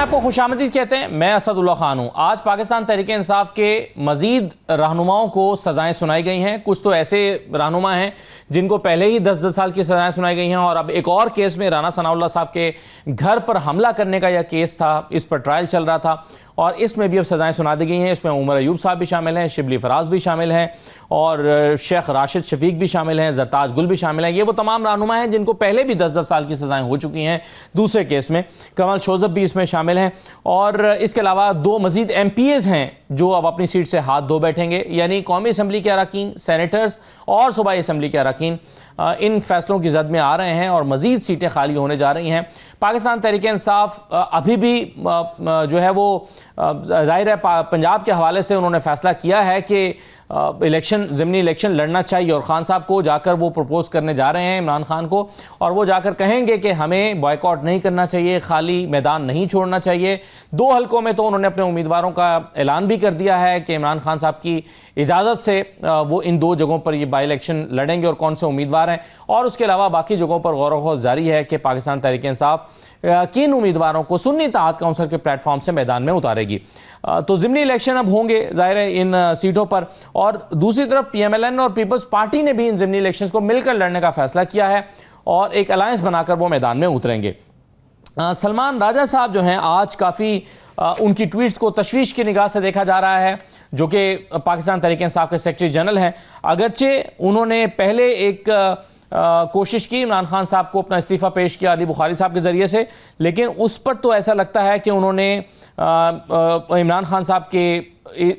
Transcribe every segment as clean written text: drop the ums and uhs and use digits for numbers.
आपको खुशामदीद कहते हैं। मैं असदुल्ला खान हूँ। आज पाकिस्तान तहरीक इंसाफ के मजीद रहनुमाओं को सजाएं सुनाई गई हैं। कुछ तो ऐसे रहनुमा हैं जिनको पहले ही 10-10 साल की सजाएं सुनाई गई हैं, और अब एक और केस में राना सनाउल्लाह साहब के घर पर हमला करने का यह केस था, इस पर ट्रायल चल रहा था और इसमें भी अब सजाएं सुना दी गई हैं। इसमें उमर अयूब साहब भी शामिल हैं, शिबली फराज भी शामिल हैं और शेख राशिद शफीक भी शामिल हैं, जरताज गुल भी शामिल हैं। ये वो तमाम रहनुमा हैं जिनको पहले भी 10-10 साल की सजाएं हो चुकी हैं दूसरे केस में। कमल शोजब भी इसमें शामिल हैं और इसके अलावा 2 मजीद MPAs हैं जो अब अपनी सीट से हाथ धो बैठेंगे, यानी कौमी असम्बली के अरकान, सेनेटर्स और सूबाई असम्बली के अरकान इन फैसलों की जद में आ रहे हैं और मजीद सीटें खाली होने जा रही हैं। पाकिस्तान तहरीक इंसाफ अभी भी जो है वो जाहिर है पंजाब के हवाले से उन्होंने फैसला किया है कि ज़िमनी इलेक्शन लड़ना चाहिए और खान साहब को जाकर वो प्रपोज करने जा रहे हैं, इमरान खान को, और वो जाकर कहेंगे कि हमें बॉयकॉट नहीं करना चाहिए, खाली मैदान नहीं छोड़ना चाहिए। 2 हलकों में तो उन्होंने अपने उम्मीदवारों का ऐलान भी कर दिया है कि इमरान खान साहब की इजाज़त से वो इन 2 जगहों पर ये बाई इलेक्शन लड़ेंगे और कौन से उम्मीदवार हैं। और उसके अलावा बाकी जगहों पर गौर व ख़ौज़ जारी है कि पाकिस्तान तहरीक इंसाफ किन उम्मीदवारों को सुन्नी इत्तेहाद काउंसिल के प्लेटफॉर्म से मैदान में उतारेगी। तो ज़िमनी इलेक्शन अब होंगे जाहिर है इन सीटों पर, और दूसरी तरफ PMLN और पीपल्स पार्टी ने भी इन ज़िमनी इलेक्शंस को मिलकर लड़ने का फैसला किया है और एक अलायंस बनाकर वो मैदान में उतरेंगे। सलमान राजा साहब जो हैं आज काफ़ी उनकी ट्वीट्स को तशवीश की निगाह से देखा जा रहा है, जो कि पाकिस्तान तहरीक इंसाफ के सेक्रेटरी जनरल हैं। अगरचे उन्होंने पहले एक कोशिश की इमरान खान साहब को अपना इस्तीफ़ा पेश किया अली बुखारी साहब के ज़रिए से, लेकिन उस पर तो ऐसा लगता है कि उन्होंने इमरान खान साहब के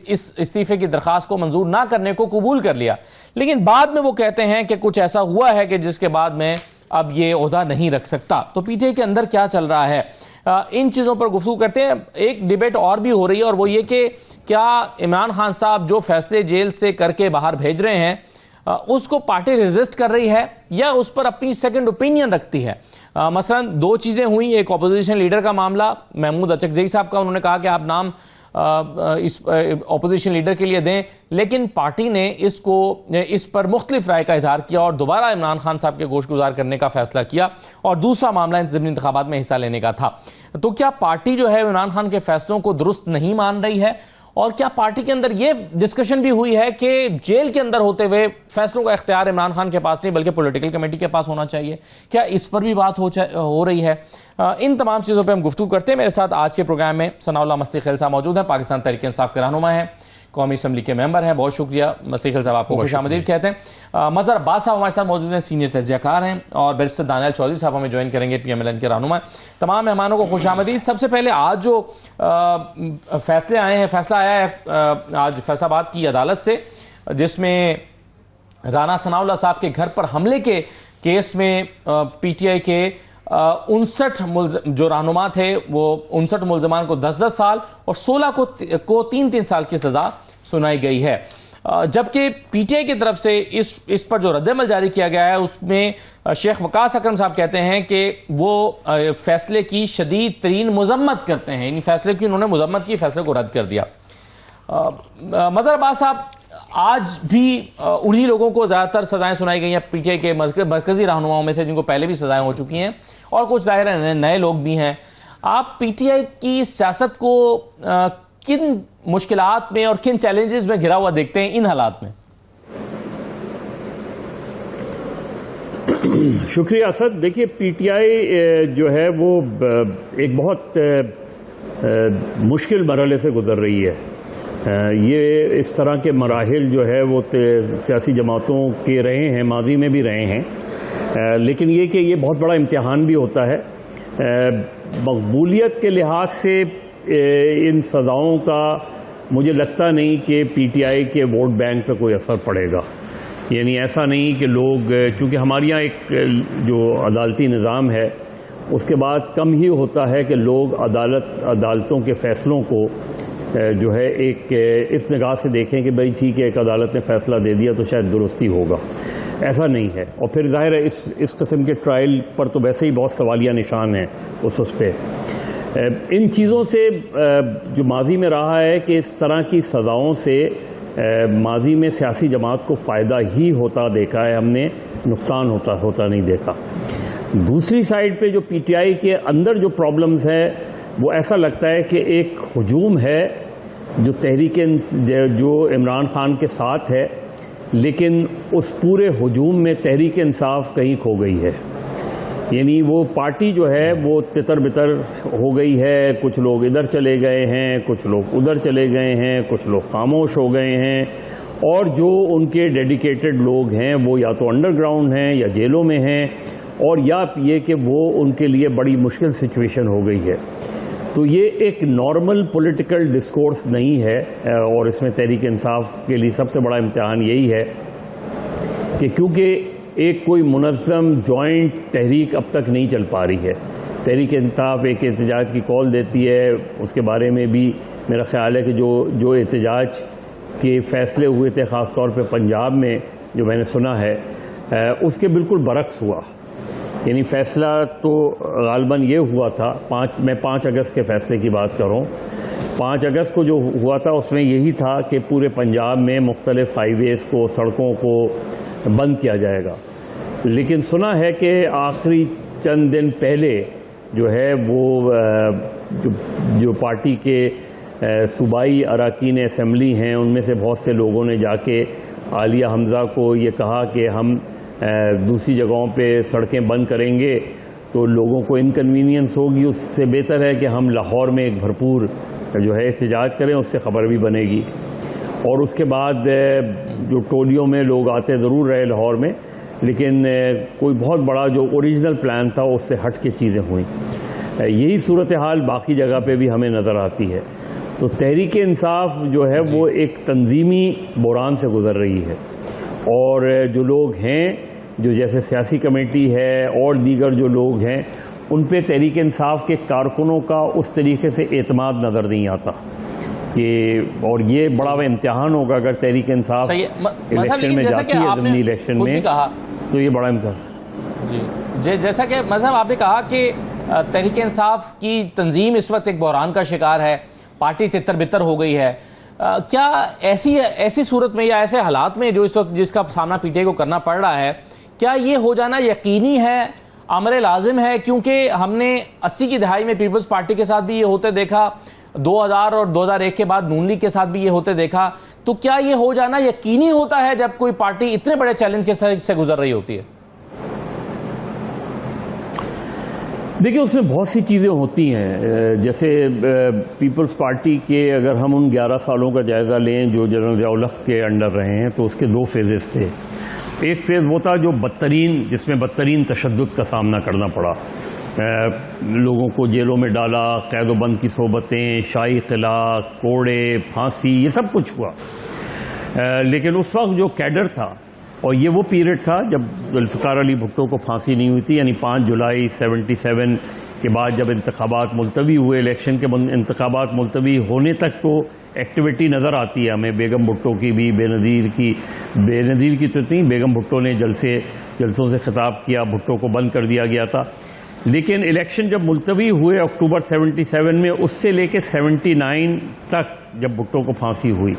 इस इस्तीफ़े की दरख्वास्त को मंजूर ना करने को कबूल कर लिया। लेकिन बाद में वो कहते हैं कि कुछ ऐसा हुआ है कि जिसके बाद में अब ये ओहदा नहीं रख सकता। तो PTI के अंदर क्या चल रहा है, इन चीज़ों पर गुफ्तगू करते हैं। एक डिबेट और भी हो रही है और वो ये कि क्या इमरान खान साहब जो फैसले जेल से करके बाहर भेज रहे हैं उसको पार्टी रेजिस्ट कर रही है या उस पर अपनी सेकंड ओपिनियन रखती है। मसलन 2 चीज़ें हुई। एक अपोजिशन लीडर का मामला, महमूद अचकज़ई साहब का, उन्होंने कहा कि आप नाम इस अपोजिशन लीडर के लिए दें, लेकिन पार्टी ने इस पर मुख्तलिफ राय का इजहार किया और दोबारा इमरान खान साहब के गोशगुजार करने का फैसला किया। और दूसरा मामला ज़िमनी इंतखाबात में हिस्सा लेने का था। तो क्या पार्टी जो है इमरान खान के फैसलों को दुरुस्त नहीं मान रही है, और क्या पार्टी के अंदर ये डिस्कशन भी हुई है कि जेल के अंदर होते हुए फैसलों का इख्तियार इमरान खान के पास नहीं बल्कि पॉलिटिकल कमेटी के पास होना चाहिए? क्या इस पर भी बात हो रही है? इन तमाम चीज़ों पे हम गुफ्तगू करते हैं। मेरे साथ आज के प्रोग्राम में सनाउल्लाह मस्ती खैल साहब मौजूद हैं, पाकिस्तान तहरीक इंसाफ के रहनुमा हैं, कौमी असम्बली के मेंबर हैं। बहुत शुक्रिया मस्ती खैल साहब, आपको खुशामदीद कहते हैं। मज़हर अब्बास साहब हमारे साथ मौजूद हैं, सीनियर तज्ज़ियाकार हैं, और बैरिस्टर दानियाल चौधरी साहब हमें ज्वाइन करेंगे, PMLN के रहनुमा। तमाम मेहमानों को खुशामदीद। सबसे पहले आज जो फैसले आए हैं, फैसला आया है आज फैसलाबाद की अदालत से, जिसमें राना सनाउल्लाह साहब के घर पर हमले के केस में PTI के 59 जो रहनुमा थे वो 59 मुल्ज़मान को 10-10 साल और 16 को 3-3 साल की सज़ा सुनाई गई है। जबकि PTI की तरफ से इस पर जो रद्दअमल जारी किया गया है उसमें शेख वकास अकरम साहब कहते हैं कि वो फैसले की शदीद तरीन मजम्मत करते हैं। इन फैसले की उन्होंने मजम्मत की, फैसले को रद्द कर दिया। मज़हर अब्बास साहब, आज भी उन्हीं लोगों को ज़्यादातर सज़ाएं सुनाई गई हैं PTI के मरकज़ी रहनुमाओं में से, जिनको पहले भी सज़ाएं हो चुकी हैं, और कुछ ज़ाहिर है नए लोग भी हैं। आप PTI की सियासत को किन मुश्किलात में और किन चैलेंजेस में घिरा हुआ देखते हैं इन हालात में? शुक्रिया असद। देखिए, PTI जो है वो एक बहुत मुश्किल मरहले से गुजर रही है। ये इस तरह के मराहिल जो है वो सियासी जमातों के रहे हैं, माजी में भी रहे हैं, लेकिन ये कि ये बहुत बड़ा इम्तिहान भी होता है। मकबूलियत के लिहाज से इन सज़ाओं का मुझे लगता नहीं कि PTI के वोट बैंक पे कोई असर पड़ेगा। यानी ऐसा नहीं कि लोग, चूँकि हमारे यहाँ एक जो अदालती निज़ाम है उसके बाद कम ही होता है कि लोग अदालतों के फ़ैसलों को जो है एक इस निगाह से देखें कि भाई ठीक है, एक अदालत ने फ़ैसला दे दिया तो शायद दुरुस्ती होगा। ऐसा नहीं है। और फिर ज़ाहिर है इस किस्म के ट्रायल पर तो वैसे ही बहुत सवालिया निशान हैं उस पर। इन चीज़ों से जो माजी में रहा है कि इस तरह की सज़ाओं से माजी में सियासी जमात को फ़ायदा ही होता देखा है हमने, नुकसान होता नहीं देखा। दूसरी साइड पे जो PTI के अंदर जो प्रॉब्लम्स है वो ऐसा लगता है कि एक हुजूम है जो जो इमरान खान के साथ है, लेकिन उस पूरे हुजूम में तहरीक इंसाफ कहीं खो गई है। यानी वो पार्टी जो है वो तितर बितर हो गई है, कुछ लोग इधर चले गए हैं, कुछ लोग उधर चले गए हैं, कुछ लोग खामोश हो गए हैं, और जो उनके डेडिकेटेड लोग हैं वो या तो अंडरग्राउंड हैं या जेलों में हैं, और या ये कि वो उनके लिए बड़ी मुश्किल सिचुएशन हो गई है। तो ये एक नॉर्मल पॉलिटिकल डिस्कोर्स नहीं है, और इसमें तहरीक इंसाफ के लिए सबसे बड़ा इम्तिहान यही है कि क्योंकि एक कोई मुनज़्ज़म जॉइंट तहरीक अब तक नहीं चल पा रही है। तहरीक इंसाफ एक एहतजाज की कॉल देती है, उसके बारे में भी मेरा ख्याल है कि जो एहतजाज के फ़ैसले हुए थे ख़ास तौर पे पंजाब में, जो मैंने सुना है, उसके बिल्कुल बरक्स हुआ। यानी फ़ैसला तो गालबन ये हुआ था, मैं 5 अगस्त के फ़ैसले की बात कर रहा हूँ। 5 अगस्त को जो हुआ था उसमें यही था कि पूरे पंजाब में मुख्तलिफ हाईवेज़ को, सड़कों को बंद किया जाएगा। लेकिन सुना है कि आखिरी चंद दिन पहले जो है वो जो पार्टी के सूबाई अरकान असम्बली हैं, उनमें से बहुत से लोगों ने जाके आलिया हमज़ा को ये कहा कि हम दूसरी जगहों पे सड़कें बंद करेंगे तो लोगों को इनकन्वीनियंस होगी, उससे बेहतर है कि हम लाहौर में एक भरपूर जो है एहतजाज करें, उससे ख़बर भी बनेगी। और उसके बाद जो टोलियों में लोग आते ज़रूर रहे लाहौर में, लेकिन कोई बहुत बड़ा जो ओरिजिनल प्लान था उससे हट के चीज़ें हुई। यही सूरत हाल बाकी जगह पे भी हमें नज़र आती है। तो तहरीक इंसाफ जो है वो एक तंजीमी बुरान से गुज़र रही है, और जो लोग हैं, जो जैसे सियासी कमेटी है और दीगर जो लोग हैं, उन पे तहरीक इंसाफ के कारकुनों का उस तरीके से एतमाद नज़र नहीं आता कि, और ये बड़ा इम्तिहान होगा अगर तहरीक इंसाफ इलेक्शन में जाती है, ज़मीनी इलेक्शन में, तो ये बड़ा इम्तिहान। जी, जैसा कि मतलब आपने कहा कि तहरीक इंसाफ की तंजीम इस वक्त एक बहरान का शिकार है, पार्टी तितर बितर हो गई है। क्या ऐसी सूरत में या ऐसे हालात में जो इस वक्त जिसका सामना पीटीआई को करना पड़ रहा है, क्या ये हो जाना यकीनी है, अमर लाजिम है? क्योंकि हमने 80 की दहाई में पीपल्स पार्टी के साथ भी ये होते देखा, 2000 और 2001 के बाद नून लीग के साथ भी ये होते देखा। तो क्या ये हो जाना यकीनी होता है जब कोई पार्टी इतने बड़े चैलेंज के से गुजर रही होती है? देखिए, उसमें बहुत सी चीज़ें होती हैं। जैसे पीपल्स पार्टी के अगर हम उन 11 सालों का जायज़ा लें जो जनरल ज़िया-उल-हक़ के अंडर रहे हैं, तो उसके 2 फेजेस थे। एक फेज़ वो था जो जिसमें बदतरीन तशद्दुद का सामना करना पड़ा, लोगों को जेलों में डाला, कैद-ओ-बंद की सोबतें, शाही क़िला, कोड़े, फांसी, ये सब कुछ हुआ। लेकिन उस वक्त जो कैडर था, और ये वो पीरियड था जब जुल्फ़िकार अली भुट्टो को फांसी नहीं हुई थी, यानी 5 जुलाई 77 के बाद जब इंतखाबात मुलतवी हुए, इलेक्शन के इंतखाबात मुलतवी होने तक तो एक्टिविटी नज़र आती है हमें बेगम भुट्टो की भी, बेनज़ीर की तो नहीं, बेगम भुट्टो ने जलसों से खिताब किया, भुट्टो को बंद कर दिया गया था। लेकिन इलेक्शन जब मुलतवी हुए अक्टूबर 77 में, उससे लेके 79 तक जब भुट्टो को फांसी हुई,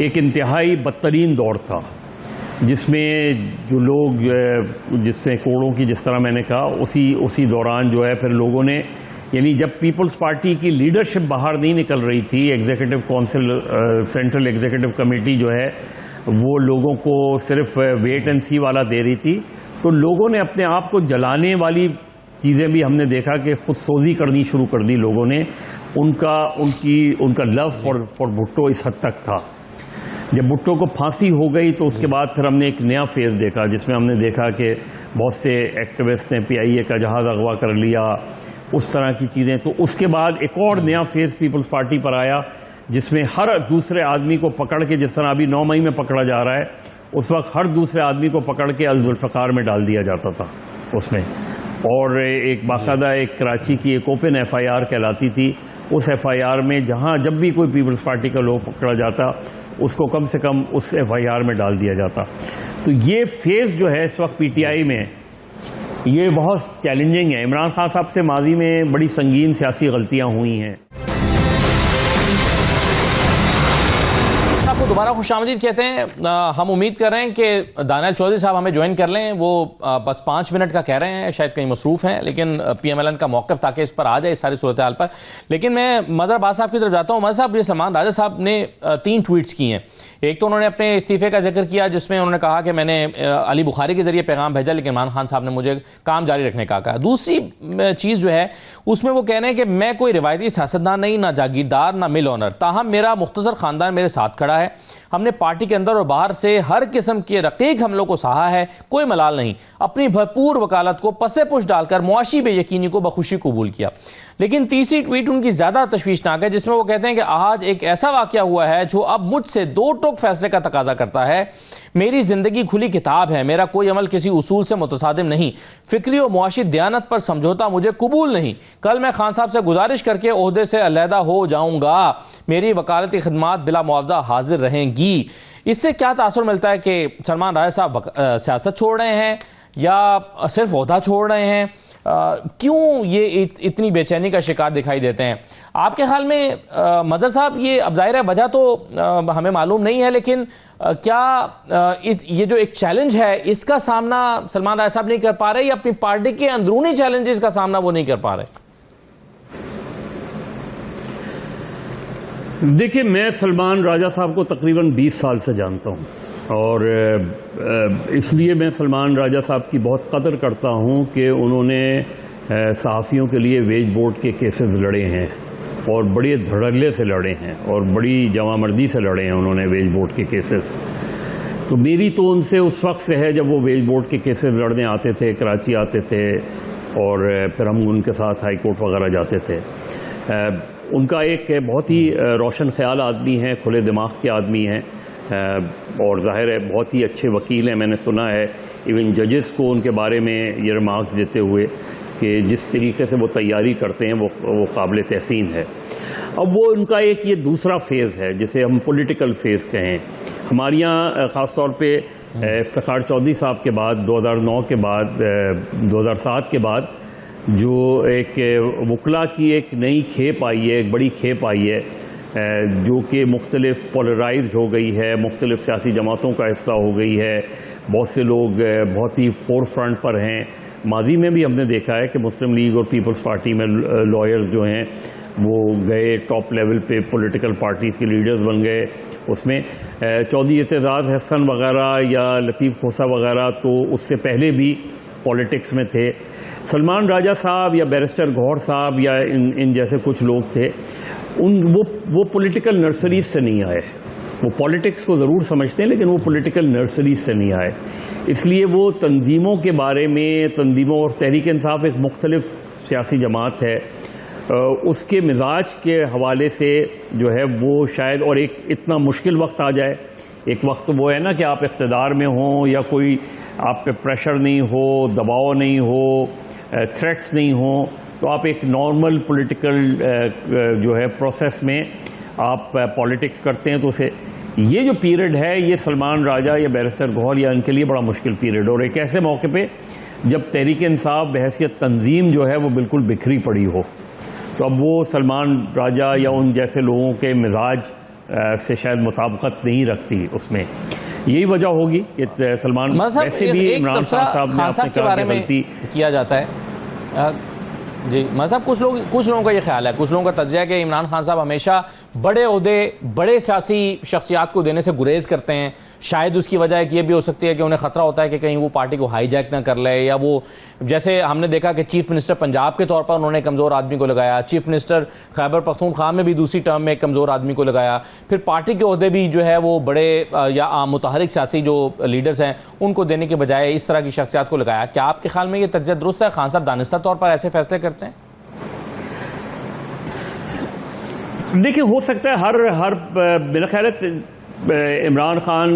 एक इंतहाई बदतरीन दौर था जिसमें जो लोग जिससे कोड़ों की, जिस तरह मैंने कहा, उसी दौरान जो है फिर लोगों ने, यानी जब पीपल्स पार्टी की लीडरशिप बाहर नहीं निकल रही थी, executive council, central executive committee जो है वो लोगों को सिर्फ वेट एंड सी वाला दे रही थी, तो लोगों ने अपने आप को जलाने वाली चीज़ें भी हमने देखा कि खुदसोजी करनी शुरू कर दी लोगों ने। उनका लव फॉर भुट्टो इस हद तक था। जब भुट्टो को फांसी हो गई तो उसके बाद फिर हमने एक नया फेज़ देखा, जिसमें हमने देखा कि बहुत से एक्टिविस्ट ने PIA का जहाज़ अगवा कर लिया, उस तरह की चीज़ें। तो उसके बाद एक और नया फेज़ पीपल्स पार्टी पर आया, जिसमें हर दूसरे आदमी को पकड़ के, जिस तरह अभी 9 मई में पकड़ा जा रहा है, उस वक्त हर दूसरे आदमी को पकड़ के अल-जुल्फ़िकार में डाल दिया जाता था उसमें। और एक बाकायदा एक कराची की एक ओपन FIR कहलाती थी। उस FIR में जहाँ जब भी कोई पीपल्स पार्टी का लोग पकड़ा जाता, उसको कम से कम उस FIR में डाल दिया जाता। तो ये फेज़ जो है इस वक्त PTI में, ये बहुत चैलेंजिंग है। इमरान खान साहब से माजी में बड़ी संगीन सियासी गलतियाँ हुई हैं। आपको दोबारा खुशामदीद कहते हैं। हम उम्मीद कर रहे हैं कि दानियल चौधरी साहब हमें ज्वाइन कर लें। वो बस 5 मिनट का कह रहे हैं, शायद कहीं मसरूफ़ हैं, लेकिन PMLN का मौक़िफ़ ताकि इस पर आ जाए इस सारी सूरत हाल पर। लेकिन मैं मज़हर अब्बास साहब की तरफ जाता हूँ। मज़हर साहब, ये सलमान राजा साहब ने 3 ट्वीट्स की हैं। एक तो उन्होंने अपने इस्तीफ़े का जिक्र किया जिसमें उन्होंने कहा कि मैंने अली बुखारी के ज़रिए पैगाम भेजा, लेकिन इमरान खान साहब ने मुझे काम जारी रखने का कहा। दूसरी चीज़ जो है उसमें वो कह रहे हैं कि मैं कोई रिवायती सियासतदान नहीं, ना जागीरदार, ना मिल ऑनर, ताहम मेरा मुख्तसर ख़ानदान मेरे साथ खड़ा है। हमने पार्टी के अंदर और बाहर से हर किस्म के रकीक हमलों को सहा है, कोई मलाल नहीं। अपनी भरपूर वकालत को पसे पुश डालकर मुआशी बेयकीनी को बखुशी कबूल किया। लेकिन तीसरी ट्वीट उनकी ज़्यादा तशवीशनाक है, जिसमें वो कहते हैं कि आज एक ऐसा वाक़या हुआ है जो अब मुझसे 2 टोक फैसले का तकाजा करता है। मेरी ज़िंदगी खुली किताब है, मेरा कोई अमल किसी उसूल से मुतसादिम नहीं। फ़िक्री और मुआशी दयानत पर समझौता मुझे कबूल नहीं। कल मैं खान साहब से गुजारिश करके ओहदे से अलहदा हो जाऊँगा। मेरी वकालती खिदमात बिला मुआवजा हाजिर रहेंगी। इससे क्या तासुर मिलता है कि सलमान राजा साहब सियासत छोड़ रहे हैं या सिर्फ ओहदा छोड़ रहे हैं? क्यों ये इतनी बेचैनी का शिकार दिखाई देते हैं आपके ख्याल में? मज़हर साहब, ये अब ज़ाहिर है वजह तो हमें मालूम नहीं है, लेकिन क्या ये जो एक चैलेंज है इसका सामना सलमान राजा साहब नहीं कर पा रहे या अपनी पार्टी के अंदरूनी चैलेंजेस का सामना वो नहीं कर पा रहे? देखिए, मैं सलमान राजा साहब को तकरीबन 20 साल से जानता हूँ और इसलिए मैं सलमान राजा साहब की बहुत कदर करता हूँ कि उन्होंने सहाफ़ियों के लिए वेज बोर्ड के केसेस लड़े हैं और बड़े धड़ल्ले से लड़े हैं और बड़ी जवामर्दी से लड़े हैं उन्होंने वेज बोर्ड के केसेस। तो मेरी तो उनसे उस वक्त से है जब वो वेज बोर्ड के केसेस लड़ने आते थे, कराची आते थे और फिर हम उनके साथ हाई कोर्ट वगैरह जाते थे। उनका एक बहुत ही रोशन ख्याल आदमी है, खुले दिमाग के आदमी हैं और ज़ाहिर है बहुत ही अच्छे वकील हैं। मैंने सुना है इवन जजेस को उनके बारे में ये रिमार्क्स देते हुए कि जिस तरीके से वो तैयारी करते हैं वो काबिल तहसीन है। अब वो उनका एक ये दूसरा फेज़ है जिसे हम पॉलिटिकल फेज़ कहें। हमारे यहाँ ख़ास तौर पे इफ्तिखार चौधरी साहब के बाद 2009 के बाद 2007 के बाद जो एक वकला की एक नई खेप आई है, एक बड़ी खेप आई है जो कि मुख्तलिफ पोलराइज्ड हो गई है, मुख्तलिफ सियासी जमातों का हिस्सा हो गई है। बहुत से लोग बहुत ही फोर फ्रंट पर हैं। माजी में भी हमने देखा है कि मुस्लिम लीग और पीपल्स पार्टी में लॉयर्स जो हैं वो गए टॉप लेवल पे, पॉलिटिकल पार्टीज़ के लीडर्स बन गए। उसमें चौधरी एतजाज़ हसन वगैरह या लतीफ़ खोसा वगैरह तो उससे पहले भी पॉलिटिक्स में थे। सलमान राजा साहब या बैरिस्टर गौहर साहब या इन जैसे कुछ लोग थे, वो पॉलिटिकल नर्सरीज से नहीं आए। वो पॉलिटिक्स को ज़रूर समझते हैं लेकिन वो पॉलिटिकल नर्सरीज से नहीं आए। इसलिए वो तंजीमों के बारे में, तंजीमों और तहरीक इंसाफ एक मुख्तलिफ सियासी जमात है, उसके मिजाज के हवाले से जो है वो शायद, और एक इतना मुश्किल वक्त आ जाए, एक वक्त वो है ना कि आप इक़्तिदार में हों या कोई आप पे प्रेशर नहीं हो, दबाव नहीं हो, थ्रेट्स नहीं हो, तो आप एक नॉर्मल पॉलिटिकल जो है प्रोसेस में आप पॉलिटिक्स करते हैं। तो उसे ये जो पीरियड है ये सलमान राजा या बैरिस्टर गौहर या इनके लिए बड़ा मुश्किल पीरियड, और एक ऐसे मौके पे जब तहरीक इंसाफ बहैसियत तंजीम जो है वो बिल्कुल बिखरी पड़ी हो, तो अब वो सलमान राजा या उन जैसे लोगों के मिजाज से शायद मुताबिकत नहीं रखती। उसमें यही वजह होगी कि सलमान वैसे भी इमरान खान साहब ने अपने के बारे में किया जाता है। जी मज़हब, कुछ लोगों का ये ख्याल है, कुछ लोगों का तज्ज़िया है कि इमरान खान साहब हमेशा बड़े ओहदे, बड़े सियासी शख्सियात को देने से गुरेज करते हैं। शायद उसकी वजह एक ये भी हो सकती है कि उन्हें ख़तरा होता है कि कहीं वो पार्टी को हाईजैक ना कर ले, या वो जैसे हमने देखा कि चीफ मिनिस्टर पंजाब के तौर पर उन्होंने कमज़ोर आदमी को लगाया, चीफ मिनिस्टर खैबर पख्तूनख्वा में भी दूसरी टर्म में एक कमज़ोर आदमी को लगाया, फिर पार्टी के ओहदे भी जो है वो बड़े या मुतहरिक सियासी जो लीडर्स हैं उनको देने के बजाय इस तरह की शख्सियात को लगाया। क्या आपके ख्याल में ये तज्ज़िया दुरुस्त है? खान साहब दानिस्ता तौर पर ऐसे फैसले करते हैं? देखिए, हो सकता है हर मेरा ख्याल है इमरान खान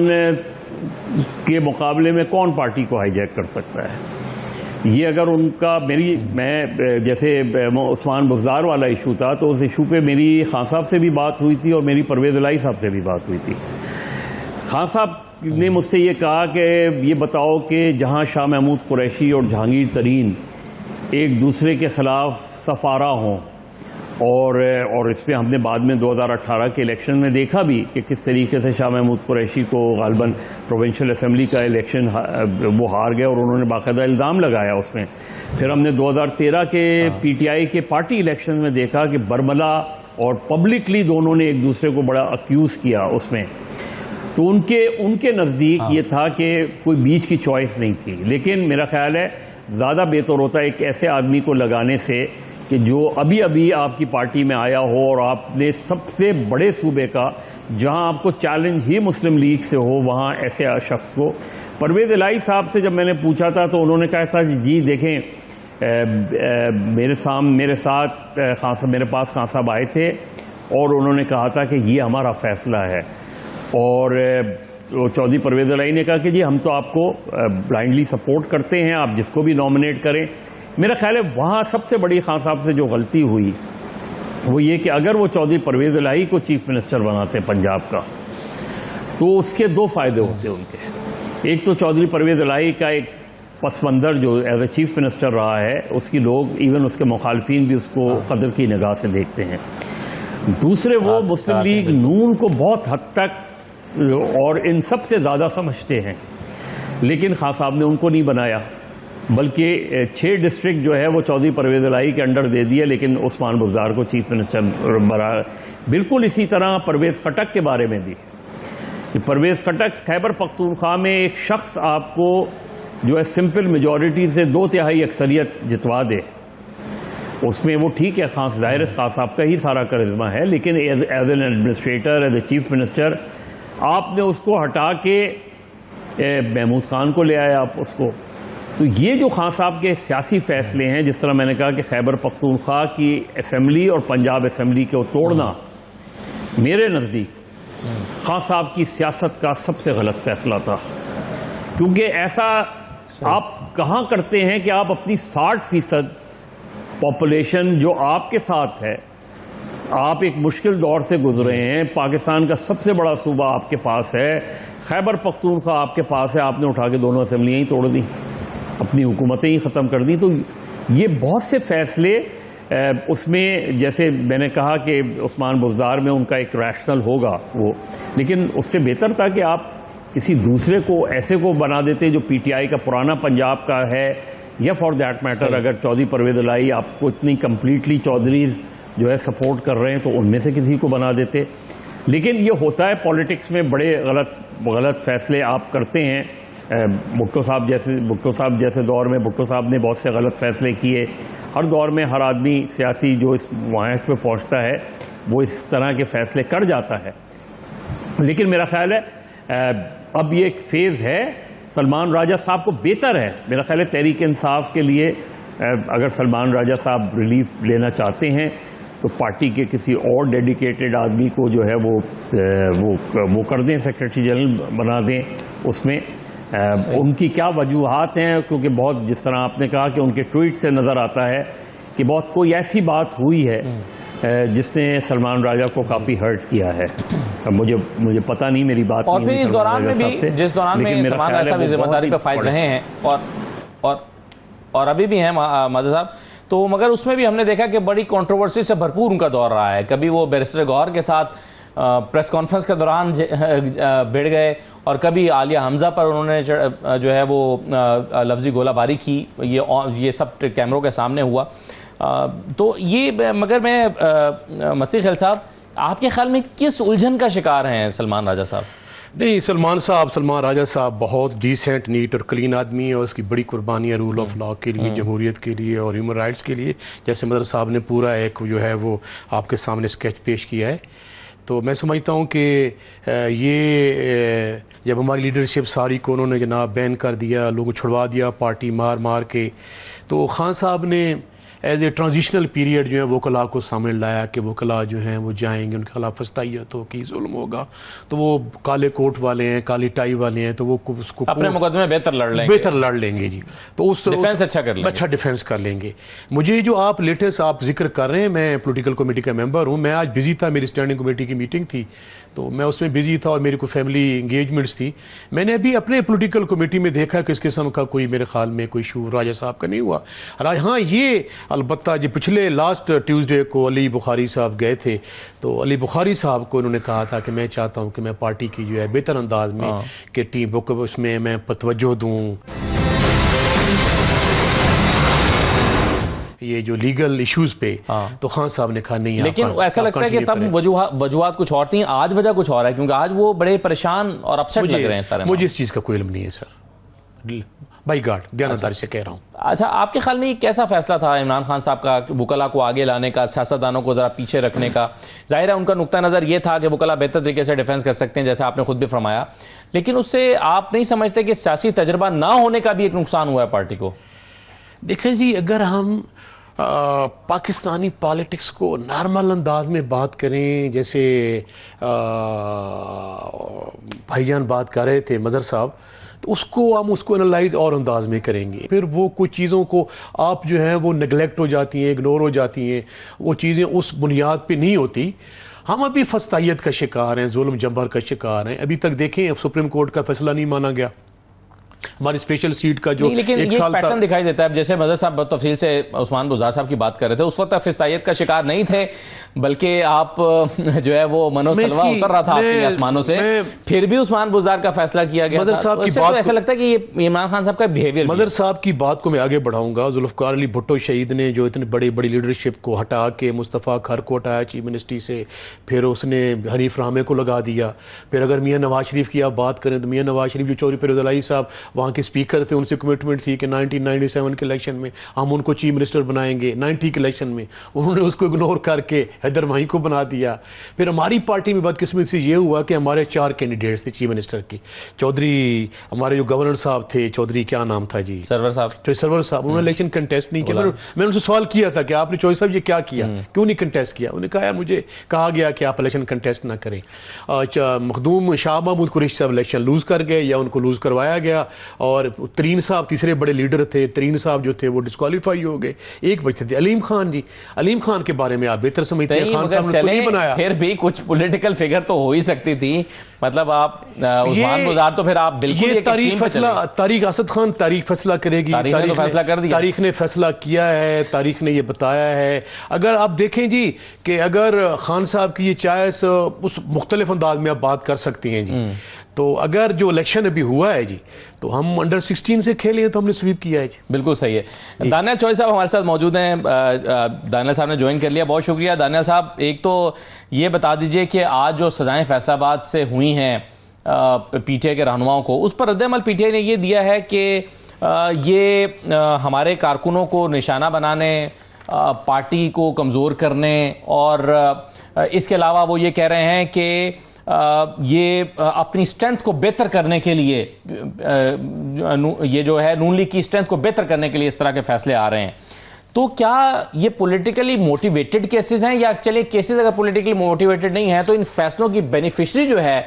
के मुकाबले में कौन पार्टी को हाईजैक कर सकता है। ये अगर उनका मैं जैसे उस्मान बुज़दार वाला इशू था तो उस इशू पे मेरी खान साहब से भी बात हुई थी और मेरी परवेज़ इलाही साहब से भी बात हुई थी। खान साहब ने मुझसे ये कहा कि ये बताओ कि जहाँ शाह महमूद कुरैशी और जहांगीर तरीन एक दूसरे के ख़िलाफ़ सफ़ारा हों और इसमें हमने बाद में 2018 के इलेक्शन में देखा भी कि किस तरीके से शाह महमूद कुरैशी को गालिबन प्रोविंशियल असम्बली का इलेक्शन वो हार गए और उन्होंने बाकायदा इल्ज़ाम लगाया उसमें। फिर हमने 2013 के पीटीआई के पार्टी इलेक्शन में देखा कि बरमला और पब्लिकली दोनों ने एक दूसरे को बड़ा अक्यूज़ किया उसमें। तो उनके नज़दीक ये था कि कोई बीच की चॉइस नहीं थी। लेकिन मेरा ख्याल है ज़्यादा बेहतर होता है एक ऐसे आदमी को लगाने से कि जो अभी अभी आपकी पार्टी में आया हो और आपने सबसे बड़े सूबे का जहां आपको चैलेंज ही मुस्लिम लीग से हो, वहां ऐसे शख्स को। परवेज़ इलाही साहब से जब मैंने पूछा था तो उन्होंने कहा था जी देखें, मेरे साथ मेरे पास खान साहब आए थे और उन्होंने कहा था कि ये हमारा फैसला है। और चौधरी परवेज़ इलाही ने कहा कि जी हम तो आपको ब्लाइंडली सपोर्ट करते हैं, आप जिसको भी नॉमिनेट करें। मेरा ख्याल है वहाँ सबसे बड़ी खान साहब से जो गलती हुई वो ये कि अगर वो चौधरी परवेज़ इलाही को चीफ मिनिस्टर बनाते पंजाब का तो उसके दो फायदे होते उनके। एक तो चौधरी परवेज़ इलाही का एक पस मंज़र जो एज ए चीफ मिनिस्टर रहा है उसकी लोग इवन उसके मुखालफिन भी उसको कदर की निगाह से देखते हैं। दूसरे वो मुस्लिम लीग नून को बहुत हद तक और इन सबसे ज़्यादा समझते हैं, लेकिन खान साहब ने उनको नहीं बनाया, बल्कि 6 डिस्ट्रिक्ट जो है वो चौधरी परवेज़ इलाही के अंडर दे दिए, लेकिन उस्मान बुज़दार को चीफ मिनिस्टर बना। बिल्कुल इसी तरह परवेज़ खटक के बारे में भी कि परवेज़ खटक खैबर पख्तूनख्वा में एक शख्स आपको जो है सिंपल मेजॉरिटी से 2/3 अक्सरियत जितवा दे, उसमें वो ठीक है खास ज़ाहिर खान साहब का ही सारा करिश्मा है, लेकिन as an administrator as a chief minister आपने उसको हटा के महमूद खान को ले आए आप उसको। तो ये जो खान साहब के सियासी फैसले हैं, जिस तरह मैंने कहा कि खैबर पख्तूनख्वा की असम्बली और पंजाब असम्बली को तोड़ना, मेरे नज़दीक खान साहब की सियासत का सबसे गलत फैसला था। क्योंकि ऐसा आप कहाँ करते हैं कि आप अपनी 60% पॉपुलेशन जो आपके साथ है, आप एक मुश्किल दौर से गुजरे हैं, पाकिस्तान का सबसे बड़ा सूबा आपके पास है, खैबर पख्तूनख्वा आपके पास है, आपने उठा के दोनों असम्बलियाँ ही तोड़ दी, अपनी हुकूमतें ही ख़त्म कर दी। तो ये बहुत से फैसले उसमें, जैसे मैंने कहा कि उस्मान बुज़दार में उनका एक रैशनल होगा वो, लेकिन उससे बेहतर था कि आप किसी दूसरे को ऐसे को बना देते जो पीटीआई का पुराना पंजाब का है, या फॉर दैट मैटर अगर चौधरी परवेज़ इलाही आपको इतनी कम्प्लीटली चौधरीज जो है सपोर्ट कर रहे हैं तो उनमें से किसी को बना देते। लेकिन ये होता है पॉलिटिक्स में, बड़े गलत फैसले आप करते हैं। भुट्टो साहब जैसे दौर में भुट्टो साहब ने बहुत से गलत फैसले किए। हर दौर में हर आदमी सियासी जो इस वहाँ पे पहुँचता है वो इस तरह के फैसले कर जाता है। लेकिन मेरा ख्याल है अब ये एक फेज़ है, सलमान राजा साहब को बेहतर है मेरा ख्याल है तहरीक इंसाफ के लिए, अगर सलमान राजा साहब रिलीफ लेना चाहते हैं तो पार्टी के किसी और डेडिकेटेड आदमी को जो है वो कर दें, सेक्रेटरी जनरल बना दें उसमें। उनकी क्या वजूहात हैं, क्योंकि बहुत जिस तरह आपने कहा कि उनके ट्वीट से नज़र आता है कि बहुत कोई ऐसी बात हुई है जिसने सलमान राजा को काफ़ी हर्ट किया है। मुझे पता नहीं, मेरी बात और फिर इस दौरान में भी, जिस दौरान में सलमान राजा साहब जिम्मेदारी पर फाइज रहे हैं और अभी भी हैं माज़ा साहब, तो मगर उसमें भी हमने देखा कि बड़ी कंट्रोवर्सी से भरपूर उनका दौर रहा है। कभी वो बैरिस्टर गौहर के साथ प्रेस कॉन्फ्रेंस के दौरान भिड़ गए और कभी आलिया हमजा पर उन्होंने जो है वो लफ्ज़ी गोलाबारी की, ये सब कैमरों के सामने हुआ। तो ये मगर मैं मसीह खैल साहब, आपके ख्याल में किस उलझन का शिकार हैं सलमान राजा साहब? नहीं, सलमान राजा साहब बहुत डिसेंट, नीट और क्लीन आदमी है और उसकी बड़ी कुर्बानियाँ रूल ऑफ लॉ के लिए, जमहूरियत के लिए और ह्यूमन राइट्स के लिए, जैसे मदर साहब ने पूरा एक जो है वो आपके सामने स्केच पेश किया है। तो मैं समझता हूँ कि ये जब हमारी लीडरशिप सारी को उन्होंने जनाब बैन कर दिया, लोगों को छुड़वा दिया पार्टी मार के, तो खान साहब ने एज ए ट्रांजिशनल पीरियड जो है वकला को सामने लाया कि वकला जो हैं वो जाएंगे, उनके खिलाफ फस्तैयत हो कि जुल्म होगा, तो वो काले कोट वाले हैं, काली टाई वाले हैं, तो वो उसको अपने मुकदमे बेहतर लड़ लेंगे जी, तो उस डिफेंस अच्छा डिफेंस कर लेंगे। मुझे जो आप लेटेस्ट आप जिक्र कर रहे हैं, मैं पॉलिटिकल कमेटी का मेंबर हूँ, मैं आज बिजी था, मेरी स्टैंडिंग कमेटी की मीटिंग थी तो मैं उसमें बिजी था और मेरी कोई फैमिली इंगेजमेंट्स थी। मैंने अभी अपने पॉलिटिकल कमेटी में देखा कि इस किस्म का कोई मेरे ख्याल में कोई इशू राजा साहब का नहीं हुआ। हाँ, ये अलबत्ता जो पिछले लास्ट ट्यूसडे को अली बुखारी साहब गए थे, तो अली बुखारी साहब को उन्होंने कहा था कि मैं चाहता हूं कि मैं पार्टी की जो है बेहतर अंदाज में कि टीम बुक उसमें मैं तवज्जो दूं, ये जो लीगल इश्यूज पे। तो खान साहब ने कहा नहीं, लेकिन ऐसा लगता है कि तब वजूहात कुछ और थी, आज वजह कुछ और है, क्योंकि आज वो बड़े परेशान और अपसेट लग रहे हैं सारे। मुझे इस चीज़ का कोई इल्म नहीं है सर, बाई गार्ड ध्यानदारी से कह रहा हूँ। अच्छा, आपके ख्याल में कैसा फैसला था इमरान खान साहब का, वुकला को आगे लाने का, सियासतदानों को ज़रा पीछे रखने का? जाहिर है उनका नुक्ता नज़र ये था कि वुकला बेहतर तरीके से डिफेंस कर सकते हैं, जैसे आपने खुद भी फरमाया, लेकिन उससे आप नहीं समझते कि सियासी तजर्बा ना होने का भी एक नुकसान हुआ है पार्टी को? देखें जी, अगर हम पाकिस्तानी पॉलिटिक्स को नॉर्मल अंदाज में बात करें, जैसे भाईजान बात कर रहे थे मज़हर साहब, तो उसको एनालाइज और अंदाज में करेंगे, फिर वो कुछ चीज़ों को आप जो है वो नेगलेक्ट हो जाती हैं, इग्नोर हो जाती हैं, वो चीज़ें उस बुनियाद पे नहीं होती। हम अभी फस्तायत का शिकार हैं, जुल्म जबर का शिकार हैं। अभी तक देखें सुप्रीम कोर्ट का फैसला नहीं माना गया, हमारी स्पेशल सीट का जो लेकिन एक साल पैटर्न दिखाई देता है। जैसे मज़हर साहब बहुत तफसील से उस्मान बुज़दार साहब की बात कर रहे थे, उस वक्त फिस्तायत का शिकार नहीं थे, बल्कि आप जो है वो मनोसलवा उतर रहा था आपके आसमानों से, फिर भी उस्मान बुज़दार का फैसला किया गया था। तो इससे तो ऐसा लगता है कि ये इमरान खान साहब का बिहेवियर। मज़हर साहब की बात को मैं आगे बढ़ाऊंगा। जुल्फ़िकार अली भुट्टो शहीद ने जो इतनी बड़ी बड़ी लीडरशिप को हटा के मुस्तफ़ा खर को हटाया चीफ मिनिस्ट्री से, फिर उसने हनीफ रामे को लगा दिया। फिर अगर मियाँ नवाज शरीफ की आप बात करें तो मियाँ नवाज शरीफ जो चौधरी फिरोज़ साहब वहाँ के स्पीकर थे, उनसे कमिटमेंट थी कि 1997 के इलेक्शन में हम उनको चीफ मिनिस्टर बनाएंगे। 90 के इलेक्शन में उन्होंने उसको इग्नोर करके हैदर माही को बना दिया। फिर हमारी पार्टी में बदकिस्मती से ये हुआ कि हमारे 4 कैंडिडेट्स थे चीफ मिनिस्टर की। चौधरी हमारे जो गवर्नर साहब थे, चौधरी क्या नाम था जी, सरवर साहब, उन्होंने इलेक्शन कंटेस्ट नहीं किया। मैंने उनसे सवाल किया था कि आपने चौधरी साहब ये क्या किया, क्यों नहीं कंटेस्ट किया? उन्होंने कहा यार मुझे कहा गया कि आप इलेक्शन कंटेस्ट ना करें। मखदूम शाह महमूद कुरैशी साहब इलेक्शन लूज कर गए या उनको लूज करवाया गया, और तरीन साहब तीसरे बड़े लीडर थे, तरीन साहब जो थे वो डिस्क्वालीफाई हो गए। एक बचते थे अलीम खान जी। अलीम खान के बारे में आप बेहतर समझते हैं, खान साहब ने नहीं बनाया, फिर भी कुछ पॉलिटिकल फिगर तो हो ही सकती थी। मतलब आप उस्मान बुज़दार तो फिर आप बिल्कुल ये तारीख असद खान तारीख फैसला करेगी। तारीख ने फैसला कर दिया, तारीख ने फैसला किया है, तारीख ने ये बताया है। अगर आप देखें जी कि अगर खान साहब की ये चॉइस उस मुख्तलिफ अंदाज में आप बात कर सकती हैं जी, तो अगर जो इलेक्शन अभी हुआ है जी, तो हम अंडर 16 से खेले हैं तो हमने स्वीप किया है जी। बिल्कुल सही है। दानियल चौधरी साहब हमारे साथ मौजूद हैं। दानियल साहब ने ज्वाइन कर लिया, बहुत शुक्रिया दानियल साहब। एक तो ये बता दीजिए कि आज जो सजाएं फैसलाबाद से हुई हैं पीटीआई के रहनुमाओं को, उस पर रद्द-ए-अमल पीटीआई ने ये दिया है कि ये हमारे कारकुनों को निशाना बनाने, पार्टी को कमज़ोर करने, और इसके अलावा वो ये कह रहे हैं कि ये अपनी स्ट्रेंथ को बेहतर करने के लिए, ये जो है नून लीग की स्ट्रेंथ को बेहतर करने के लिए इस तरह के फैसले आ रहे हैं। तो क्या ये पॉलिटिकली मोटिवेटेड केसेस हैं, या चलिए केसेस अगर पॉलिटिकली मोटिवेटेड नहीं है तो इन फैसलों की बेनिफिशरी जो है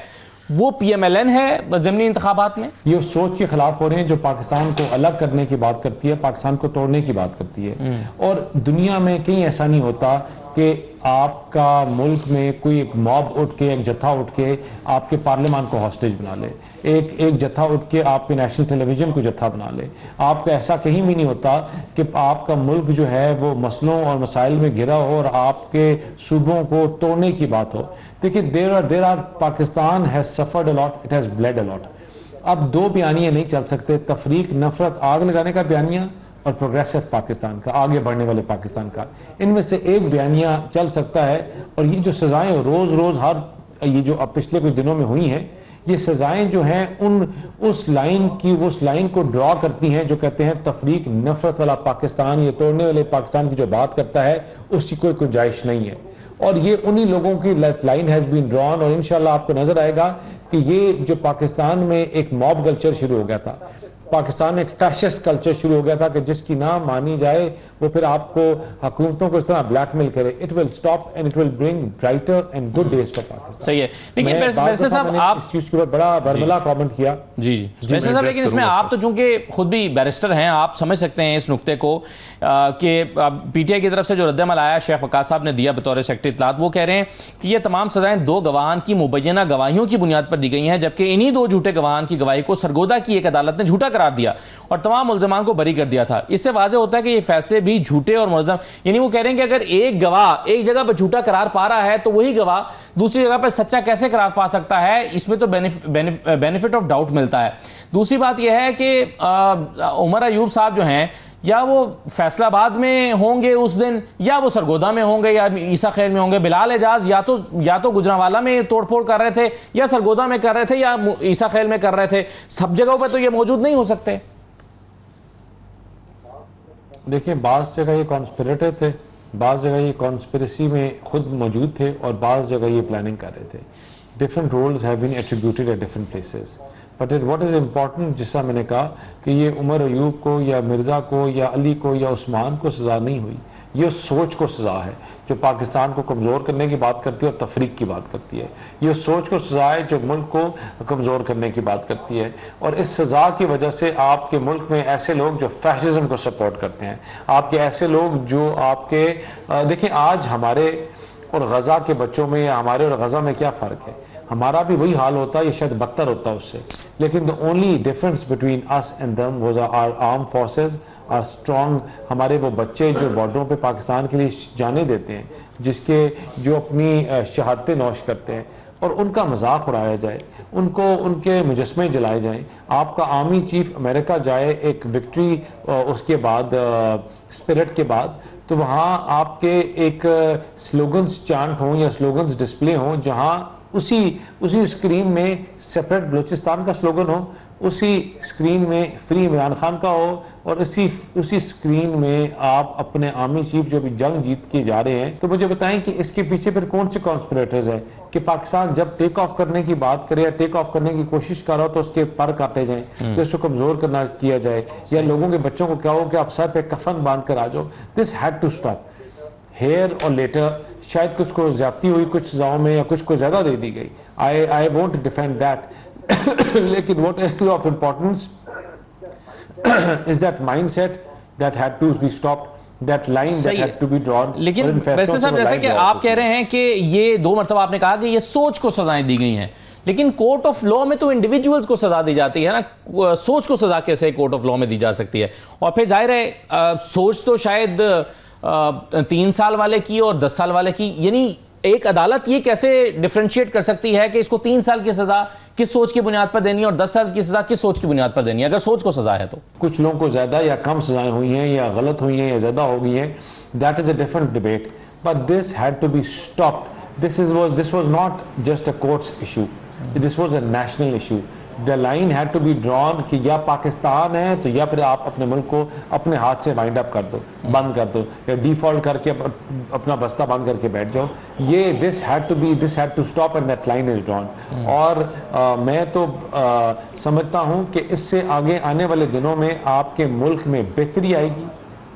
वो पीएमएलएन है ज़मीनी इंतखाबात में? ये उस सोच के खिलाफ हो रहे हैं जो पाकिस्तान को अलग करने की बात करती है, पाकिस्तान को तोड़ने की बात करती है। और दुनिया में कहीं ऐसा नहीं होता कि आपका मुल्क में कोई एक मॉब उठ के, एक जत्था उठ के आपके पार्लियामान को हॉस्टेज बना ले, एक जत्था उठ के आपके नेशनल टेलीविजन को जत्था बना ले। आपका ऐसा कहीं भी नहीं होता कि आपका मुल्क जो है वो मसलों और मसाइल में घिरा हो और आपके सूबों को तोड़ने की बात हो। देखिए, there are Pakistan has suffered a lot, it has bled a lot. अब दो बयानियां नहीं चल सकते, तफरीक, नफरत, आग लगाने का बयानिया और प्रोग्रेसिव पाकिस्तान का, आगे बढ़ने वाले पाकिस्तान का, इनमें से एक बयानिया चल सकता है। और ये जो सजाएं रोज रोज हर ये जो अब पिछले कुछ दिनों में हुई हैं, ये सजाएं जो हैं उस लाइन को ड्रॉ करती हैं जो कहते हैं तफरीक, नफरत वाला पाकिस्तान, ये तोड़ने वाले पाकिस्तान की जो बात करता है उसकी कोई गुंजाइश नहीं है। और ये उन्हीं लोगों की लाइन हैज बीन ड्रॉन। और इंशाल्लाह आपको नजर आएगा कि ये जो पाकिस्तान में एक मॉब कल्चर शुरू हो गया था, पाकिस्तान में एक फैशिस्ट कल्चर शुरू हो गया था कि जिसकी ना मानी जाए वो फिर आपको हुकूमतों को इस तरह ब्लैकमेल करे। It will stop and it will bring brighter and good days for Pakistan. सही है। लेकिन वैसे साहब आप इस चीज के ऊपर बड़ा बरमला कमेंट किया। जी वैसे साहब, लेकिन इसमें आप तो चूंकि खुद भी बैरिस्टर हैं, आप समझ सकते हैं इस नुक्ते को कि पीटीआई की तरफ से जो रद्द-ए-अमल आया, शेख वकास साहब ने दिया बतौर सेक्रेटरी इत्तलात, वो कह रहे हैं कि ये तमाम सजाएं दो गवाहान की मुबैना गवाहियों की बुनियाद पर दी गई हैं, जबकि इन्हीं दो झूठे गवाहान की गवाही को सरगोदा की एक अदालत ने झूठा करार दिया और तमाम मुल्ज़मान को बरी कर दिया था। इससे वाज़ेह होता है कि ये फैसले भी झूठे और मुनज़्ज़म, यानी वो कह रहे हैं कि अगर एक गवाह एक जगह पर झूठा करार पा रहा है तो वही गवाह दूसरी जगह पर सच्चा कैसे करार पा सकता है, इसमें तो बेनिफिट ऑफ डाउट मिलता है। दूसरी बात यह है कि उमर अयूब साहब जो हैं या वो फैसलाबाद में होंगे उस दिन, या वो सरगोदा में होंगे, या ईसा खैल में होंगे। बिलाल एजाज या तो गुजरांवाला में तोड़फोड़ कर रहे थे, या सरगोदा में कर रहे थे, या ईसा खैल में कर रहे थे। सब जगहों पर तो ये मौजूद नहीं हो सकते। देखिए, बाज़ जगह ये कॉन्स्पिरेटर थे, बाज़ जगह ये कॉन्स्पिरेसी में खुद मौजूद थे, और बाज़ जगह ये प्लानिंग कर रहे थे। Different roles have been attributed at different places, but what is important, जिसका मैंने कहा कि ये उमर अयूब को या मिर्ज़ा को या अली को या उस्मान को सज़ा नहीं हुई, ये सोच को सज़ा है जो पाकिस्तान को कमज़ोर करने की बात करती है और तफरीक की बात करती है। ये सोच को सज़ा है जो मुल्क को कमज़ोर करने की बात करती है, और इस सज़ा की वजह से आपके मुल्क में ऐसे लोग जो फैशिज़म को सपोर्ट करते हैं, आपके ऐसे लोग जो आपके देखिए आज हमारे और गज़ा के बच्चों में या हमारे और गज़ा में क्या फ़र्क है, हमारा भी वही हाल होता है, ये शायद बदतर होता है उससे, लेकिन the only difference between us and them was our arm forces are strong. हमारे वो बच्चे जो बॉर्डरों पे पाकिस्तान के लिए जाने देते हैं, जो अपनी शहादतें नौश करते हैं, और उनका मजाक उड़ाया जाए, उनको उनके मुजस्मे जलाए जाएं। आपका आर्मी चीफ अमेरिका जाए एक विक्ट्री उसके बाद स्पिरिट के बाद, तो वहाँ आपके एक स्लोगन्स चांट हों या स्लोगन्स डिस्प्ले हों, जहाँ उसी स्क्रीन में सेपरेट बलूचिस्तान का स्लोगन हो, उसी स्क्रीन में फ्री इमरान खान का हो, और उसी स्क्रीन में आप अपने आर्मी चीफ जो भी जंग जीत के जा रहे हैं। तो मुझे बताएं कि इसके पीछे फिर कौन से कॉन्स्पिरेटर्स हैं कि पाकिस्तान जब टेक ऑफ करने की बात करे या टेक ऑफ करने की कोशिश कर रहा हो तो उसके पर काटे जाएं, तो उसको कमजोर करना किया जाए, या लोगों के बच्चों को क्या हो कि आप सर पे कफन बांध कर आ जाओ। This had to stop. Here और लेटर शायद कुछ को ज्यादती हुई कुछ सजाओं में, या कुछ को ज्यादा दे दी गई। आई वोंट डिफेंड दैट लेकिन what is of importance is that mindset that had to be stopped, that line that had to be drawn. लेकिन वैसे साहब, जैसे कि आप कह रहे हैं कि ये 2 मरतबा आपने कहा कि ये सोच को सजाएं दी गई हैं, लेकिन कोर्ट ऑफ लॉ में तो इंडिविजुअल्स को सजा दी जाती है ना, सोच को सजा कैसे कोर्ट ऑफ लॉ में दी जा सकती है? और फिर जाहिर है सोच तो शायद 3 साल वाले की और 10 साल वाले की, यानी एक अदालत ये कैसे डिफरेंशिएट कर सकती है कि इसको 3 साल की सजा किस सोच की बुनियाद पर देनी है और 10 साल की सजा किस सोच की बुनियाद पर देनी है, अगर सोच को सजा है तो? कुछ लोगों को ज्यादा या कम सजाएं हुई हैं, या गलत हुई हैं या ज्यादा हो गई हैं, that is a different debate, but this had to be stopped. This was not just a courts issue, this was a national issue. The line had to be drawn कि या पाकिस्तान है तो या फिर आप अपने मुल्क को अपने हाथ से वाइंड अप कर दो, बंद कर दो, या डिफॉल्ट करके अपना बस्ता बंद करके बैठ जाओ। ये this had to stop and that line is drawn. और मैं तो समझता हूँ कि इससे आगे आने वाले दिनों में आपके मुल्क में बेहतरी आएगी,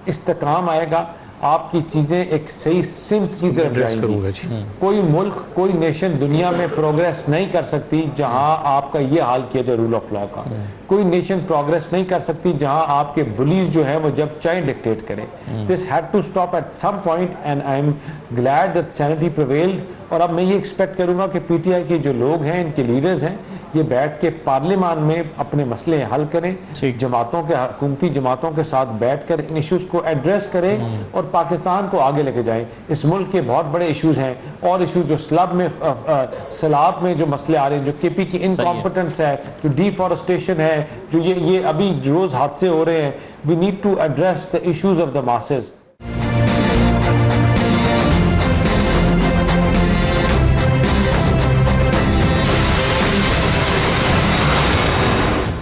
इस्तेकाम आएगा, आपकी चीजें एक सही सिमत की तरफ जाएंगी। कोई मुल्क, कोई नेशन दुनिया में प्रोग्रेस नहीं कर सकती जहां आपका ये हाल किया जाए रूल ऑफ लॉ का। कोई नेशन प्रोग्रेस नहीं कर सकती जहां आपके बुलीज जो है वो जब चाहे डिक्टेट करें। This had to stop at some point and I am glad that sanity prevailed. और अब मैं ये एक्सपेक्ट करूंगा कि पीटीआई के जो लोग हैं, इनके लीडर्स हैं, ये बैठ के पार्लियामान में अपने मसले हल करें, जमातों के हुकूमती जमातों के साथ बैठकर इन इश्यूज को एड्रेस करें और पाकिस्तान को आगे लेके जाएं। इस मुल्क के बहुत बड़े इश्यूज हैं, और इश्यूज जो सैलाब में जो मसले आ रहे हैं, जो केपी की इनकॉम्पिटेंस है, जो डिफॉरेस्टेशन है, जो ये अभी रोज हादसे हो रहे हैं, we need to address the issues of the masses.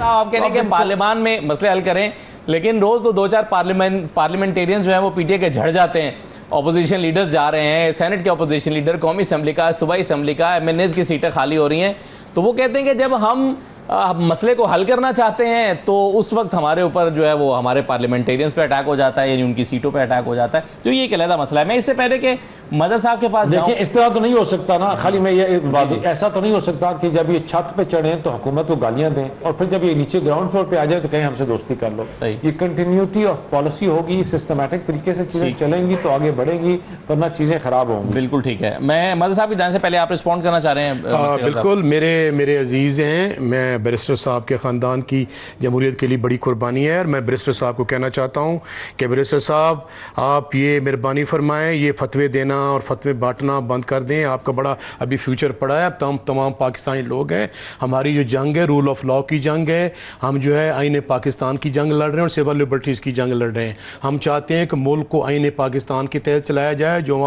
आप कह रहे हैं कि पार्लियामान में मसले हल करें, लेकिन रोज तो 2-4 पार्लियामेंटेरियंस जो है वो पीटीआई के झड़ जाते हैं। ऑपोजिशन लीडर्स जा रहे हैं, सेनेट के ऑपोजिशन लीडर, कौमी असम्बली का, सूबाई असम्बली का, एमएनएस की सीटें खाली हो रही हैं, तो वो कहते हैं कि जब हम मसले को हल करना चाहते हैं तो उस वक्त हमारे ऊपर जो है वो हमारे पार्लियामेंटेरियंस पे अटैक हो जाता है, यानी उनकी सीटों पे अटैक हो जाता है। तो ये एक अलग मसला है। मैं इससे पहले कि मज़हर साहब के पास देखिए, इस तरह तो नहीं हो सकता ना, खाली मैं ये बात, ऐसा तो नहीं हो सकता कि जब ये छत पे चढ़े तो हुकूमत को गालियां दें और फिर जब ये नीचे ग्राउंड फ्लोर पे आ जाए तो कहें हमसे दोस्ती कर लो। ये कंटिन्यूटी ऑफ पॉलिसी होगी, सिस्टमैटिक तरीके से चीजें चलेंगी तो आगे बढ़ेंगी, वरना चीजें खराब होंगी। बिल्कुल ठीक है। मैं मज़हर साहब की जाने से पहले आप रिस्पॉन्ड करना चाह रहे हैं? बिल्कुल, मेरे अजीज हैं, मैं बैरिस्टर साहब के ख़ानदान की जमहूरियत के लिए बड़ी कुर्बानी है। और मैं बैरिस्टर साहब को कहना चाहता हूँ कि बैरिस्टर साहब आप ये मेहरबानी फरमाएं, ये फतवे देना और फतवे बांटना बंद कर दें। आपका बड़ा अभी फ्यूचर पड़ा है। तमाम पाकिस्तानी लोग हैं, हमारी जो जंग है रूल ऑफ लॉ की जंग है, हम जो है आईन पाकिस्तान की जंग लड़ रहे हैं और सिविल लिबर्टीज़ की जंग लड़ रहे हैं। हम चाहते हैं कि मुल्क को आईन पाकिस्तान के तहत चलाया जाए, जो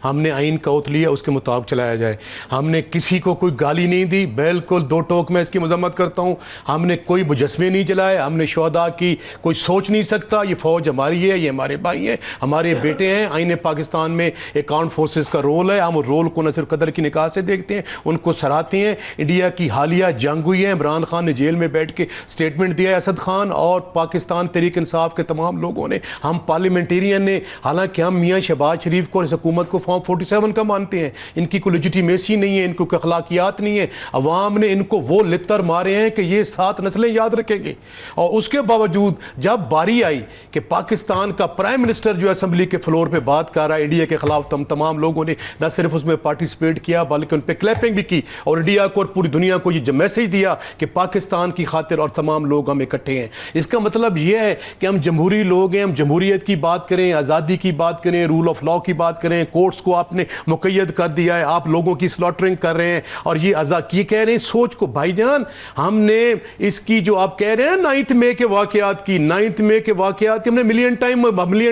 हमने आईन का ओथ लिया उसके मुताबिक चलाया जाए। हमने किसी को कोई गाली नहीं दी, बिल्कुल दो टोक में इसकी मजम्मत करता हूँ। हमने कोई मुजस्मे नहीं जलाए, हमने शोहदा की कोई सोच नहीं सकता। ये फौज हमारी है, ये हमारे भाई हैं, हमारे बेटे हैं। आईन पाकिस्तान में एक आर्म्ड फोर्सेस का रोल है, हम रोल को न सिर्फ कदर की निगाह से देखते हैं, उनको सराहते हैं। इंडिया की हालिया जंग हुई है, इमरान खान ने जेल में बैठ के स्टेटमेंट दिया है, असद खान और पाकिस्तान तहरीक इंसाफ के तमाम लोगों ने, हम पार्लियामेंटेरियन ने, हालांकि हम मियाँ शहबाज शरीफ को और इस हुकूमत को फॉर्म 47 का मानते हैं, इनकी कोई लेजिटिमेसी नहीं है, इनको कोई अखलाकियात नहीं है। अवाम ने इनको वो लित्तर मारे हैं कि ये 7 नस्लें याद रखेंगे। और उसके बावजूद जब बारी आई कि पाकिस्तान का प्राइम मिनिस्टर जो असेंबली के फ्लोर पे बात कर रहा है इंडिया के खिलाफ, तमाम लोगों ने न सिर्फ उसमें पार्टिसिपेट किया बल्कि उन पर क्लैपिंग भी की और इंडिया को और पूरी दुनिया को ये मैसेज दिया कि पाकिस्तान की खातिर और तमाम लोग हम इकट्ठे हैं। इसका मतलब यह है कि हम जमहूरी लोग हैं, हम जमहूरियत की बात करें, आज़ादी की बात करें, रूल ऑफ लॉ की बात करें। कोर्ट्स को आपने मुक़य्यद कर दिया है, आप लोगों की स्लॉटरिंग कर रहे हैं और ये कह रहे हैं सोच को। भाईजान हमने इसकी जो आप कह रहे हैं 9 मई के वाकयात की, 9 मई के वाकयात की हमने मिलियन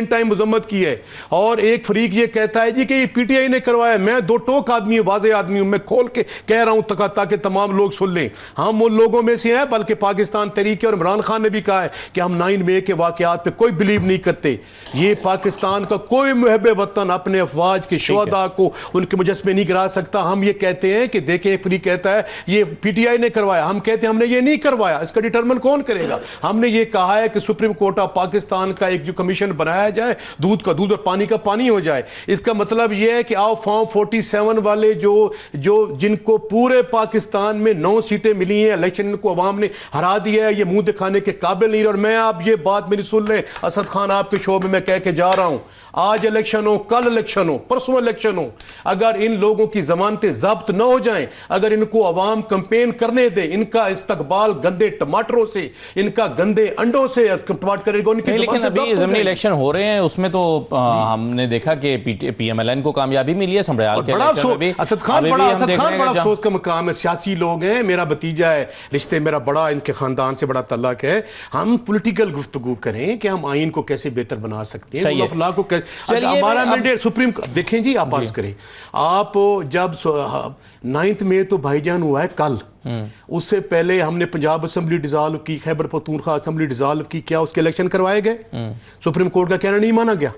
टाइम मजम्मत की है। और एक फरीक ये कहता है जी कि ये पीटीआई ने करवाया। मैं दो टोक आदमी हूं, वाज़े आदमी हूं, मैं खोल के कह रहा हूं ताकि तमाम लोग सुन लें। हम उन लोगों में से हैं, बल्कि पाकिस्तान तहरीक और इमरान खान ने भी कहा है कि हम 9 मई के वाकयात पे कोई बिलीव नहीं करते। ये पाकिस्तान का कोई मुहब्बे वतन अपने अफवाज के शोहदा को उनके मुजस्मे नहीं गिरा सकता। हम ये कहते हैं कि देखें, एक फरीक कहता है ये पीटीआई ने करवाया, हम कहते हैं हमने ये नहीं करवाया। इसका डिटरमिन कौन करेगा? हमने ये कहा है कि सुप्रीम कोर्ट ऑफ पाकिस्तान का एक जो कमीशन बनाया जाए, दूध का दूध और पानी का पानी हो जाए। इसका मतलब यह है कि आओ फॉर्म 47 वाले जो जिनको पूरे पाकिस्तान में 9 सीटें मिली हैं, इलेक्शन को अवाम ने हरा दिया है, ये मुंह दिखाने के काबिल नहीं। और मैं आप ये बात मेरी सुन लें, असद खान आपके शो में मैं कह के जा रहा हूं, आज इलेक्शन हो, कल इलेक्शन हो, परसों इलेक्शन हो, अगर इन लोगों की जमानतें जब्त न हो जाएं, अगर इनको अवाम कैंपेन करने दे, इनका इस्तकबाल गंदे टमाटरों से, इनका गंदे अंडों से करेगा। लेकिन अभी ज़मीनी इलेक्शन हो रहे हैं, उसमें तो हमने देखा कि पीएमएलएन को कामयाबी मिली है। समराल के इलेक्शन में भी असद खान बड़ा अफसोस का मकाम है। सियासी लोग हैं, मेरा भतीजा है, रिश्ते मेरा बड़ा इनके खानदान से बड़ा तल्लक है। हम पॉलिटिकल गुफ्तगू करें कि हम आइन को कैसे बेहतर बना सकते हैं, हमारा मैंडेट सुप्रीम। देखें जी, आप बात करें, आप जब 9 मई तो भाईजान हुआ है कल, उससे पहले हमने पंजाब असेंबली डिसॉल्व की, खैबर पख्तूनख्वा असेंबली डिसॉल्व की, क्या उसके इलेक्शन करवाए गए? सुप्रीम कोर्ट का कहना नहीं माना गया,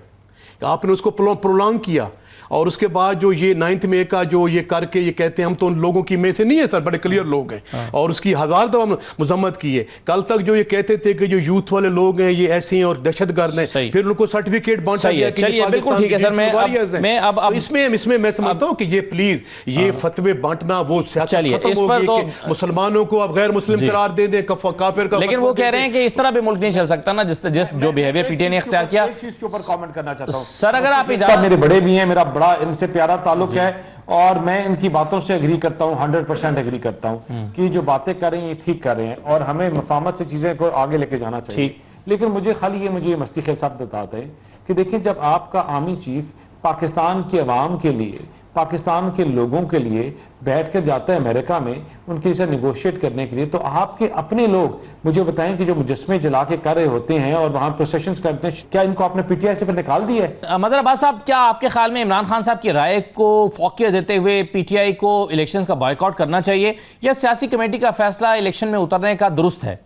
आपने उसको प्रोलॉन्ग किया। और उसके बाद जो ये 9 मई का जो ये करके ये कहते हैं हम तो उन लोगों की में से नहीं है सर, बड़े क्लियर लोग हैं और उसकी 1000 दफा मजम्मत की है। कल तक जो ये कहते थे कि जो यूथ वाले लोग हैं ये ऐसे हैं और दहशतगर्द हैं, फिर उनको सर्टिफिकेट बांटा गया कि बिल्कुल ठीक है सर। मैं अब इसमें मैं समझता हूं कि ये प्लीज ये फतवे बांटना वो सियासत खत्म हो गई कि मुसलमानों को अब गैर मुस्लिम करार दे दें, काफिर का। लेकिन वो कह रहे हैं कि इस तरह भी मुल्क नहीं चल सकता ना, जिस जो बिहेवियर पीटीआई ने इख्तियार किया। चीज के ऊपर कमेंट करना चाहता हूं सर, अगर आप इजाजत, मेरे बड़े भी हैं, मेरा बड़ा इनसे प्यारा ताल्लुक है और मैं इनकी बातों से एग्री करता हूं, 100% एग्री करता हूं कि जो बातें कर रहे हैं ये ठीक कर रहे हैं और हमें मफामत से चीजें को आगे लेके जाना चाहिए। लेकिन मुझे मस्ती खेल साहब बताते हैं कि देखिए, जब आपका आर्मी चीफ पाकिस्तान के अवाम के लिए, पाकिस्तान के लोगों के लिए बैठकर जाता है अमेरिका में उनके साथ निगोशिएट करने के लिए, तो आपके अपने लोग मुझे बताएं कि जो मुजस्मे जला के कर रहे होते हैं और वहां प्रोसेशंस करते हैं, क्या इनको आपने पीटीआई से फिर निकाल दिया है? मजहर अब्बास साहब, क्या आपके ख्याल में इमरान खान साहब की राय को फौकियत देते हुए पीटीआई को इलेक्शन का बॉयकॉट करना चाहिए या सियासी कमेटी का फैसला इलेक्शन में उतरने का दुरुस्त है?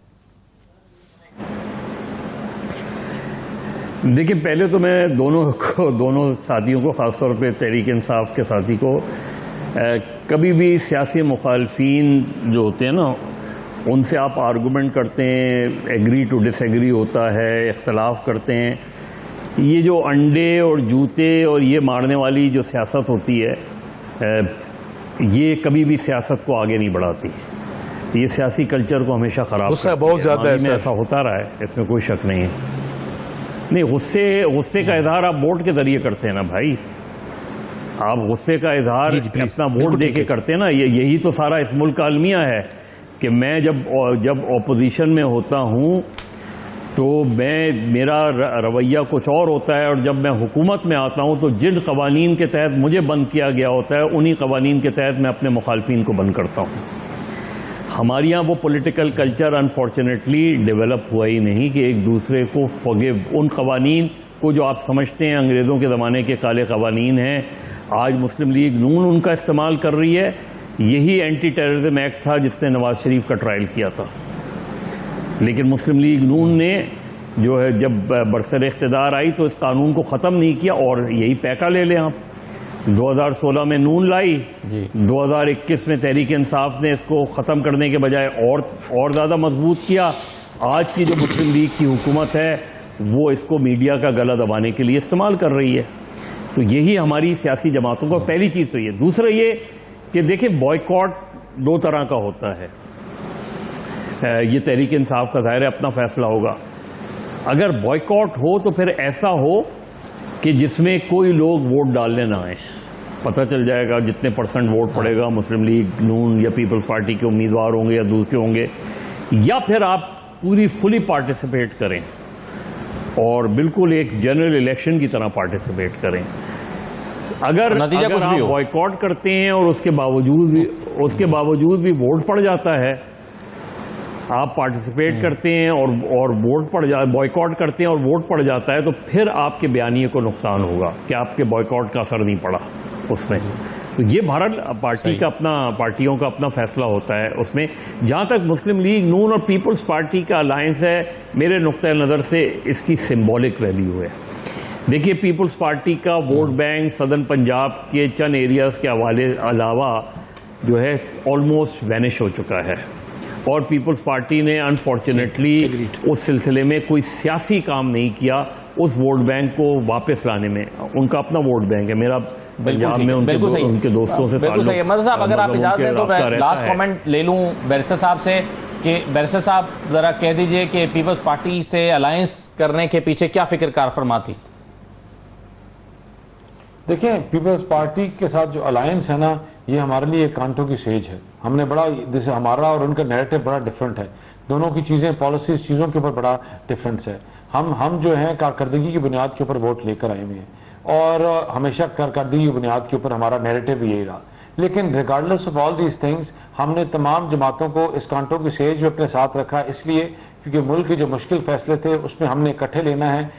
देखिए, पहले तो मैं दोनों साथियों को, ख़ासतौर पे तहरीक इंसाफ के साथी को, कभी भी सियासी मुखालफीन जो होते हैं ना, उनसे आप आर्गूमेंट करते हैं, एग्री टू डिसएग्री होता है, इख्तलाफ करते हैं, ये जो अंडे और जूते और ये मारने वाली जो सियासत होती है, ये कभी भी सियासत को आगे नहीं बढ़ाती। ये सियासी कल्चर को हमेशा ख़राब करती है। बहुत ज़्यादा ऐसा होता रहा है, इसमें कोई शक नहीं है। नहीं, गुस्से का इजहार आप वोट के जरिए करते हैं ना भाई, आप गुस्से का इजहार अपना वोट दे के करते हैं ना। यही तो सारा इस मुल्क का अलमिया है कि मैं जब ऑपोजिशन में होता हूँ तो मेरा रवैया कुछ और होता है, और जब मैं हुकूमत में आता हूँ तो जिन कवानीन के तहत मुझे बंद किया गया होता है उन्हीं कवानीन के तहत मैं अपने मुखालफिन को बंद करता हूँ। हमारे यहाँ वो पॉलिटिकल कल्चर अनफॉर्चुनेटली डेवलप हुआ ही नहीं कि एक दूसरे को फॉरगिव, उन कवानीन को जो आप समझते हैं अंग्रेज़ों के ज़माने के काले कवानीन हैं, आज मुस्लिम लीग नून उनका इस्तेमाल कर रही है। यही एंटी टेररिज्म एक्ट था जिसने नवाज शरीफ का ट्रायल किया था, लेकिन मुस्लिम लीग नून ने जो है जब बरसर इख्तिदार आई तो इस कानून को ख़त्म नहीं किया, और यही पैका ले लें आप। 2016 में नून लाई जी, 2021 में तहरीक इंसाफ ने इसको ख़त्म करने के बजाय और ज़्यादा मजबूत किया। आज की जो मुस्लिम लीग की हुकूमत है वो इसको मीडिया का गला दबाने के लिए इस्तेमाल कर रही है। तो यही हमारी सियासी जमातों का पहली चीज़ तो ये। दूसरा ये कि देखिए, बॉयकॉट दो तरह का होता है। ये तहरीक इंसाफ का ज़ाहिर है अपना फैसला होगा। अगर बॉयकॉट हो तो फिर ऐसा हो कि जिसमें कोई लोग वोट डालने ना आए। पता चल जाएगा जितने % वोट पड़ेगा मुस्लिम लीग नून या पीपल्स पार्टी के उम्मीदवार होंगे या दूसरे होंगे, या फिर आप फुली पार्टिसिपेट करें और बिल्कुल एक जनरल इलेक्शन की तरह पार्टिसिपेट करें। अगर आप बॉयकॉट करते हैं और उसके बावजूद भी वोट पड़ जाता है, आप पार्टिसिपेट करते हैं और वोट पड़ जाए, बॉयकॉट करते हैं और वोट पड़ जाता है, तो फिर आपके बयानिए को नुकसान होगा कि आपके बॉयकॉट का असर नहीं पड़ा उसमें। तो ये भारत पार्टियों का अपना फैसला होता है उसमें। जहाँ तक मुस्लिम लीग नून और पीपल्स पार्टी का अलायंस है, मेरे नुक्ते नज़र से इसकी सिंबॉलिक वैल्यू है। देखिए, पीपल्स पार्टी का वोट बैंक सदर्न पंजाब के चंद एरियाज़ के अलावा जो है ऑलमोस्ट वैनिश हो चुका है, और पीपल्स पार्टी ने अनफॉर्चुनेटली उस सिलसिले में कोई सियासी काम नहीं किया उस वोट बैंक को वापस लाने में। उनका अपना वोट बैंक है। मेरा पंजाब में उनके दोस्तों से बिल्कुल सही है। मज़हर साहब, अगर आप इजाज़त दें तो मैं लास्ट कमेंट ले लूँ बैरिस्टर साहब से कि बैरिस्टर साहब ज़रा कह दीजिए कि पीपल्स पार्टी से अलायंस करने के पीछे क्या फ़िक्र कार फरमा थी? देखिए, पीपल्स पार्टी के साथ जो अलायंस है ना, ये हमारे लिए कांटों की सेज है। हमने बड़ा, जैसे हमारा और उनका नैरेटिव बड़ा डिफरेंट है। दोनों की चीज़ें, पॉलिसीज, चीज़ों के ऊपर बड़ा डिफरेंस है। हम जो हैं कारकर्दगी की बुनियाद के ऊपर वोट लेकर आए हुए हैं, और हमेशा कारकर्दगी की बुनियाद के ऊपर हमारा नैरेटिव भी यही रहा। लेकिन regardless of all these things, हमने तमाम जमातों को इस कांटों की सेज में अपने साथ रखा, इसलिए क्योंकि मुल्क के जो मुश्किल फैसले थे उसमें हमने इकट्ठे लेना है,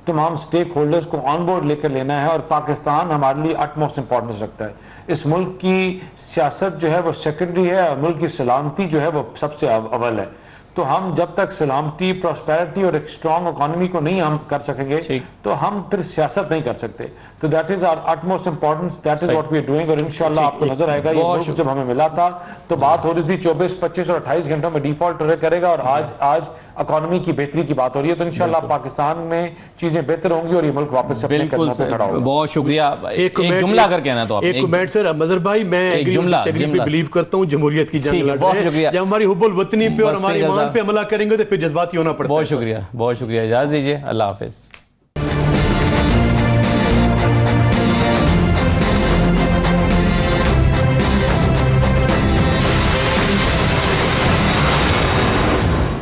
तमाम स्टेक होल्डर्स को ऑन बोर्ड लेकर लेना है, और पाकिस्तान हमारे लिए अटमोस्ट इंपॉर्टेंस रखता है। इस मुल्क की सियासत जो है वो सेकेंडरी है, और मुल्क की सलामती जो है वो सबसे अव्वल है। तो हम जब तक सलामती, प्रॉस्पेरिटी और एक स्ट्रॉन्ग इकोनॉमी को नहीं हम कर सकेंगे तो हम फिर सियासत नहीं कर सकते। तो that is our utmost importance, that is what we are doing. और इंशाल्लाह आपको नजर आएगा ये मुल्क जब हमें मिला था तो बात हो रही थी 24, 25 और 28 घंटों में डिफॉल्ट करेगा, और आज इकोनॉमी की बेहतरी की बात हो रही है। तो इंशाल्लाह पाकिस्तान में चीजें बेहतर होंगी और ये मुल्क वापस से अपने कदमों पे खड़ा होगा। बहुत शुक्रिया। एक जुमला अगर कहना तो आप एक कमेंट सर मजहर भाई, मैं बिलीव करता हूँ जमहूरियत की जंग लड़ रहे हैं। जब हमारी हुब्बुल वतनी पे और हमारी ईमान पे हमला करेंगे तो फिर जज्बाती होना पड़ता है। बहुत शुक्रिया, बहुत शुक्रिया। इजाज़त दीजिए, अल्लाह हाफिज़।